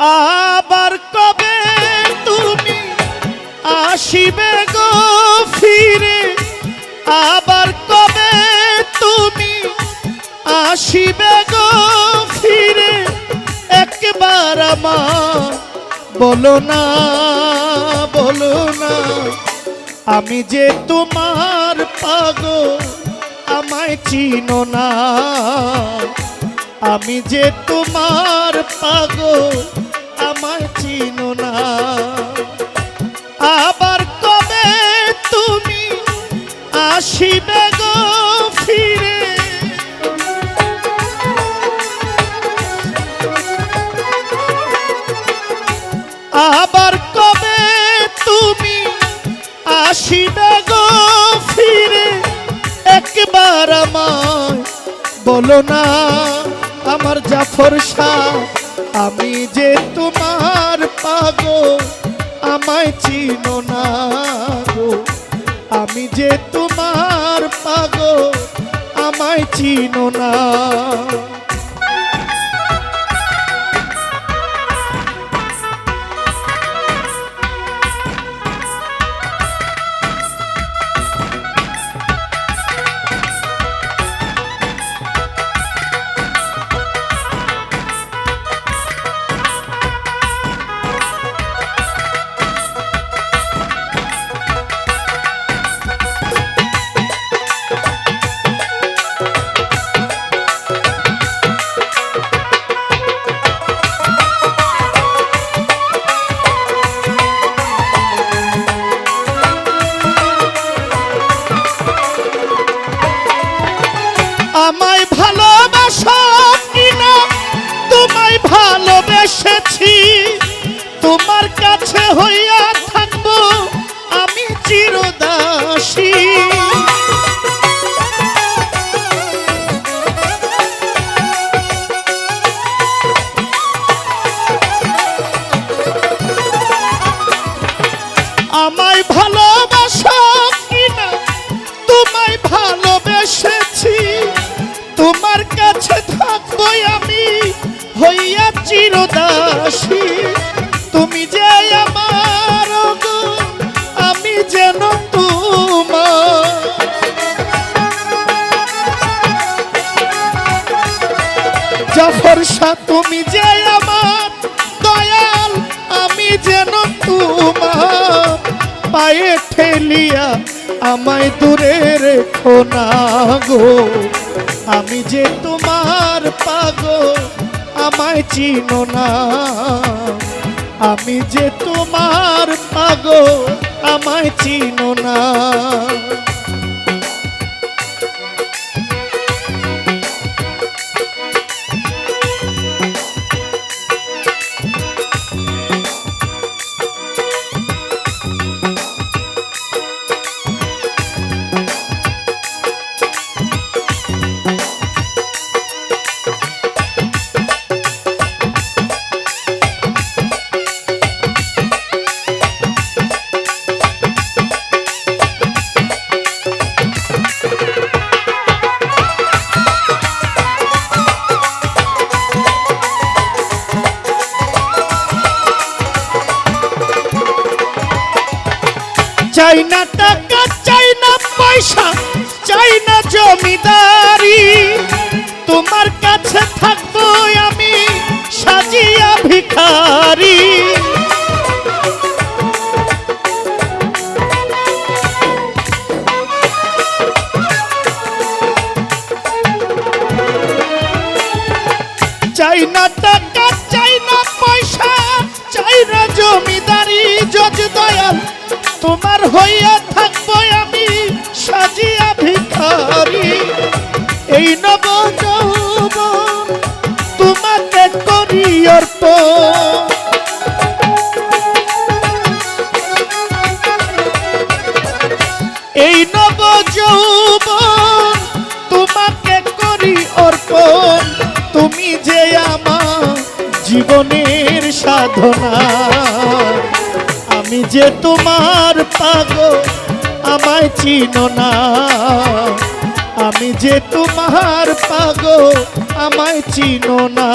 আবার কবে তুমি আসিবে গো ফিরে, আবার কবে তুমি আসিবে গো ফিরে, একবার আমার বলো না, বলো না। আমি যে তোমার পাগল আমায় চিনো না, আমি যে তোমার পাগল আমায় চিনো না। আবার কবে তুমি আসিবে গো ফিরে, আবার কবে তুমি আসিবে গো ফিরে, একবার আমায় বলো না। আমার জাফর শাহ আমি যে তোমার পাগল আমায় চিনো না গো, আমি যে তোমার পাগল আমায় চিনো না। আমায় ভালোবাসো কিনা তোমায় ভালোবেসেছি, তোমার কাছে হইয়া থাকবো আমি চিরদাসী। আমায় ভালোবাসো কিনা তোমায় ভালোবেসেছি, তোমার কাছে থাকবো আমি হইয়া চিরদাসী। তুমি যে আমার গো আমি যেন তোমার, জাফর শাহ তুমি যে আমার দয়াল আমি যেন তোমার, পায়ে ঠেলিয়া আমায় দূরে রেখো না গো, আমি যে তোমার পাগল আমায় চিনো না, আমি যে তোমার পাগল আমায় চিনো না। চাই না টাকা চাই না পয়সা চাই না জমিদারি, তোমার কাছে থাকবো আমি সাজিয়া ভিখারি। চাই না টাকা চাই না পয়সা চাই না জমিদারি, জজ দয়াল তোমার হইয়া থাকবো আমি সাজিয়া ভিখারি। এই নব যৌবন তোমাকে করি অর্পণ, এই নব যৌবন তোমাকে করি অর্পণ, তুমি যে আমার জীবনের সাধনা, আমি যে তোমার পাগল আমায় চিনো না, আমি যে তোমার পাগল আমায় চিনো না।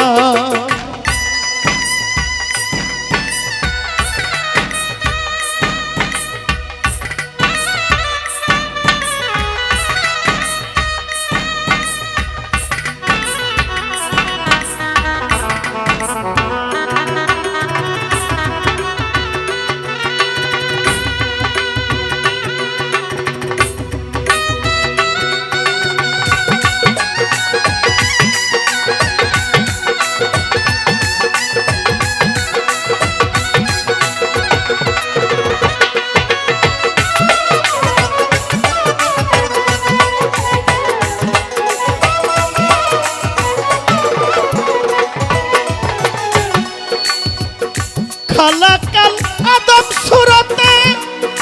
খালাকাল আদম সুরতে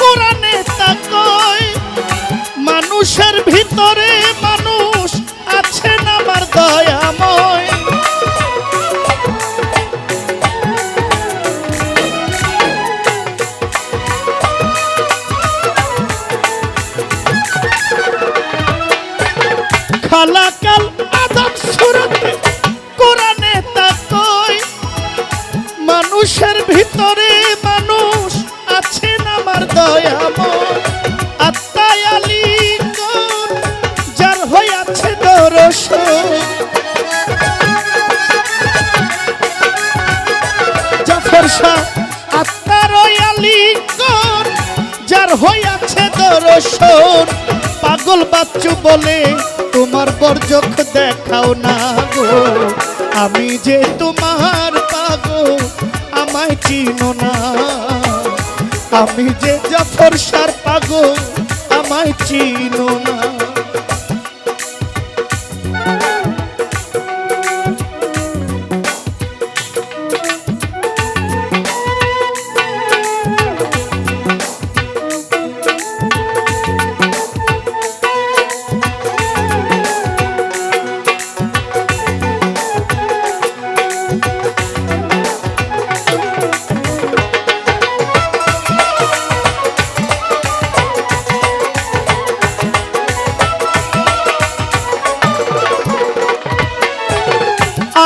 কোরআনে তা কয় মানুষের ভিতরে মানুষ আছেন আমার দয়াময়। খালাকাল আদম সুরতে কোরআনে তা কয় মানুষের ভিতরে মানুষ আছেন আমার দয়াময়। আত্মায় আলিঙ্গন যার হইয়াছে দর্শন জাফর শাহ আত্মার আলিঙ্গন যার হইয়াছে দর্শন পাগল বাচ্চু বলে তোমার বরজখ দেখাও না গো আমি যে তোমার পাগল আমায় চিনো না আমি যে জাফর শাহর পাগল আমায় চিনো না।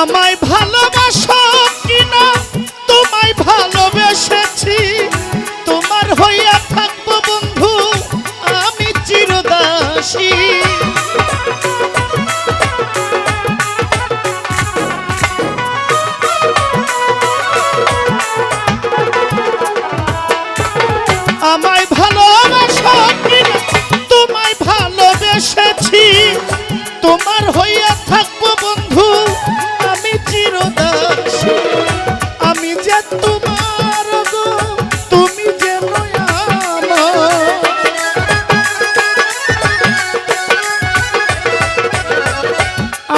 আমায় ভালোবাসো কিনা তোমায় ভালোবেসেছি তোমার হইয়া থাকবো বন্ধু আমি চিরদাসী। আমায় ভালোবাসো কিনা তোমায় ভালোবেসেছি তোমার হইয়া থাকবো বন্ধু আমি চিরদাসী। আমি যে তোমার গো তুমি যে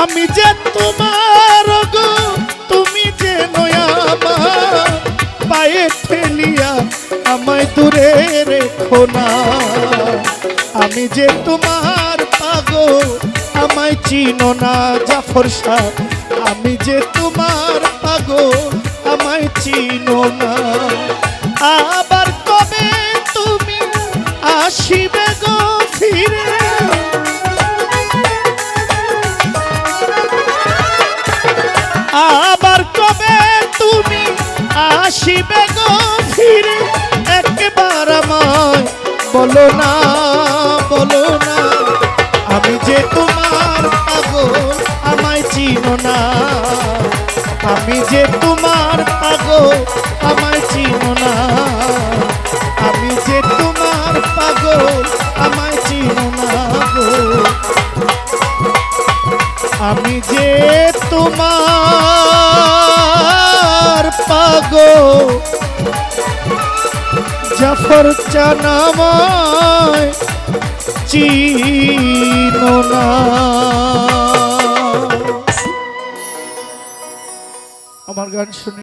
আমি যে তোমার গো তুমি যে নয়ামা পায়ে ঠেলিয়া আমায় দূরে রেখো না আমি যে তোমার পাগল আমায় চিনো না জাফর শাহ আমি যে তোমার পাগল আমায় চিনো না। আবার কবে তুমি আসিবে গো ফিরে আবার কবে তুমি আসিবে গো ফিরে একবার আমায় বলো না আমি যে তোমার পাগল আমায় চিনো না আমি যে তোমার পাগল আমায় চিনো না আমি যে তোমার পাগল আমায় চিনো না গো আমি যে তোমার পাগল জাফর চানামায় চিনো না। আমার গান শুনে